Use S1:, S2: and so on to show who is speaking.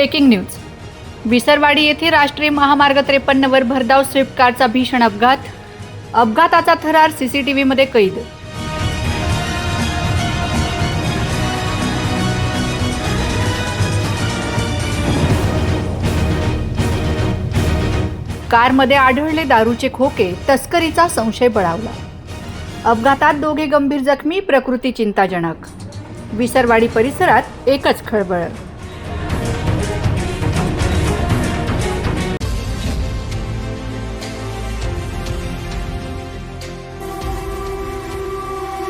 S1: Breaking news. Visarwadi येथे राष्ट्रीय महामार्ग 53 वर भरधाव स्विफ्ट कारचा भीषण अपघात. अपघाताचा थरार सीसीटीव्हीमध्ये कैद. कारमध्ये आढळले दारूचे खोके. तस्करीचा संशय बळावला. अपघातात दोघे गंभीर जखमी. प्रकृती चिंताजनक. विसरवाडी परिसरात एकच खळबळ.